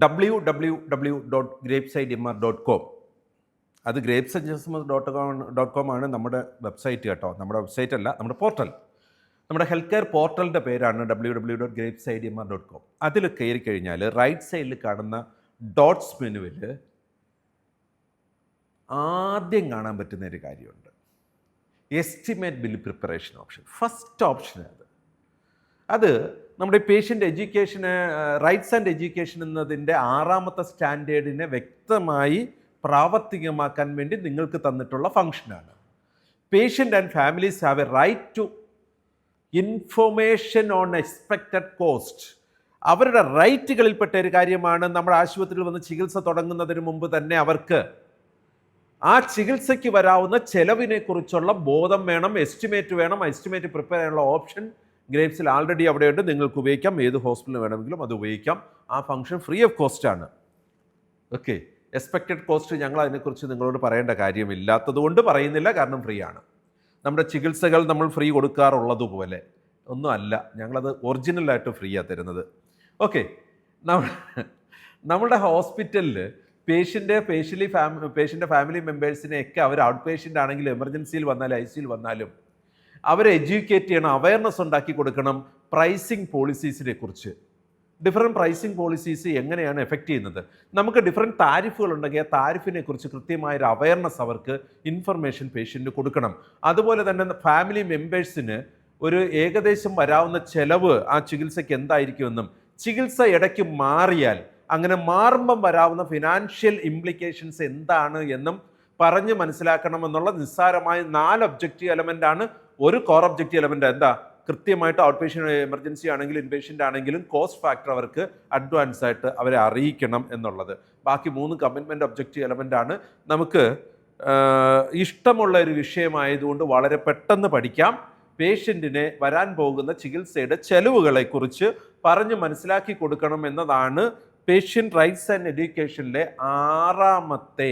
www.grapesidemr.com. അത് grapessuggestment.com ആണ് നമ്മുടെ വെബ്സൈറ്റ് കേട്ടോ. നമ്മുടെ വെബ്സൈറ്റ് അല്ല, നമ്മുടെ പോർട്ടൽ. നമ്മുടെ ഹെൽത്ത് കെയർ പോർട്ടലിൻ്റെ പേരാണ് www.grapesidemr.com. അതിൽ കയറി കഴിഞ്ഞാൽ റൈറ്റ് സൈഡിൽ കാണുന്ന ഡോട്ട്സ് മെനുവിൽ ആദ്യം കാണാൻ പറ്റുന്ന ഒരു കാര്യമുണ്ട്. Estimate bill preparation option. First option അത് നമ്മുടെ പേഷ്യൻ്റ് എഡ്യൂക്കേഷന്, റൈറ്റ്സ് ആൻഡ് എഡ്യൂക്കേഷൻ എന്നതിൻ്റെ 6ാമത്തെ സ്റ്റാൻഡേർഡിനെ വ്യക്തമായി പ്രാവർത്തികമാക്കാൻ വേണ്ടി നിങ്ങൾക്ക് തന്നിട്ടുള്ള ഫംഗ്ഷനാണ്. Patient and families have a right to information on expected cost. അവരുടെ റൈറ്റുകളിൽപ്പെട്ട ഒരു കാര്യമാണ്. നമ്മുടെ ആശുപത്രിയിൽ വന്ന് ചികിത്സ തുടങ്ങുന്നതിന് മുമ്പ് തന്നെ അവർക്ക് ആ ചികിത്സയ്ക്ക് വരാവുന്ന ചെലവിനെക്കുറിച്ചുള്ള ബോധം വേണം, എസ്റ്റിമേറ്റ് വേണം. എസ്റ്റിമേറ്റ് പ്രിപ്പയർ ചെയ്യാനുള്ള ഓപ്ഷൻ ഗ്രേപ്സിൽ ആൾറെഡി അവിടെയുണ്ട്. നിങ്ങൾക്ക് ഉപയോഗിക്കാം, ഏത് ഹോസ്പിറ്റലിൽ വേണമെങ്കിലും അത് ഉപയോഗിക്കാം. ആ ഫംഗ്ഷൻ ഫ്രീ ഓഫ് കോസ്റ്റ് ആണ്. ഓക്കെ, എക്സ്പെക്റ്റഡ് കോസ്റ്റ് ഞങ്ങൾ അതിനെക്കുറിച്ച് നിങ്ങളോട് പറയേണ്ട കാര്യമില്ലാത്തതുകൊണ്ട് പറയുന്നില്ല, കാരണം ഫ്രീ ആണ്. നമ്മുടെ ചികിത്സകൾ നമ്മൾ ഫ്രീ കൊടുക്കാറുള്ളതുപോലെ ഒന്നും അല്ല, ഞങ്ങളത് ഒറിജിനലായിട്ട് ഫ്രീയാണ് തരുന്നത്. ഓക്കെ, നമ്മുടെ ഹോസ്പിറ്റലിൽ പേഷ്യൻ്റെ ഫാമിലി മെമ്പേഴ്സിനെയൊക്കെ അവർ ഔട്ട് പേഷ്യൻ്റ് ആണെങ്കിലും എമർജൻസിയിൽ വന്നാലും ICUയിൽ വന്നാലും അവരെ എഡ്യൂക്കേറ്റ് ചെയ്യണം, അവയർനെസ് ഉണ്ടാക്കി കൊടുക്കണം. പ്രൈസിങ് പോളിസീസിനെ കുറിച്ച്, ഡിഫറെൻറ്റ് പ്രൈസിങ് പോളിസീസ് എങ്ങനെയാണ് എഫക്റ്റ് ചെയ്യുന്നത്, നമുക്ക് ഡിഫറെൻറ്റ് താരിഫുകൾ ഉണ്ടെങ്കിൽ ആ താരിഫിനെ കുറിച്ച് കൃത്യമായൊരു അവയർനെസ് അവർക്ക് ഇൻഫർമേഷൻ പേഷ്യൻറ്റ് കൊടുക്കണം. അതുപോലെ തന്നെ ഫാമിലി മെമ്പേഴ്സിന് ഒരു ഏകദേശം വരാവുന്ന ചെലവ് ആ ചികിത്സയ്ക്ക് എന്തായിരിക്കുമെന്നും, ചികിത്സ ഇടയ്ക്ക് മാറിയാൽ അങ്ങനെ മാറുമ്പം വരാവുന്ന ഫിനാൻഷ്യൽ ഇംപ്ലിക്കേഷൻസ് എന്താണ് എന്നും പറഞ്ഞ് മനസ്സിലാക്കണമെന്നുള്ള നിസ്സാരമായ 4 ഒബ്ജക്റ്റീവ് എലമെൻ്റാണ്. ഒരു കോർ ഒബ്ജക്റ്റീവ് എലമെൻ്റ് എന്താ? കൃത്യമായിട്ട് ഔട്ട് പേഷ്യൻ്റ് എമർജൻസി ആണെങ്കിലും ഇൻപേഷ്യൻ്റ് ആണെങ്കിലും കോസ്റ്റ് ഫാക്ടർ അവർക്ക് അഡ്വാൻസ് ആയിട്ട് അവരെ അറിയിക്കണം എന്നുള്ളത്. ബാക്കി 3 കമ്മിറ്റ്മെൻ്റ് ഒബ്ജക്റ്റീവ് എലമെൻ്റാണ്. നമുക്ക് ഇഷ്ടമുള്ള ഒരു വിഷയമായതുകൊണ്ട് വളരെ പെട്ടെന്ന് പഠിക്കാം. പേഷ്യൻറ്റിനെ വരാൻ പോകുന്ന ചികിത്സയുടെ ചെലവുകളെക്കുറിച്ച് പറഞ്ഞ് മനസ്സിലാക്കി കൊടുക്കണം എന്നതാണ് പേഷ്യൻ്റ് റൈറ്റ്സ് ആൻഡ് എഡ്യൂക്കേഷനിലെ 6ാമത്തെ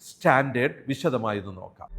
സ്റ്റാൻഡേർഡ്. വിശദമായത് നോക്കാം.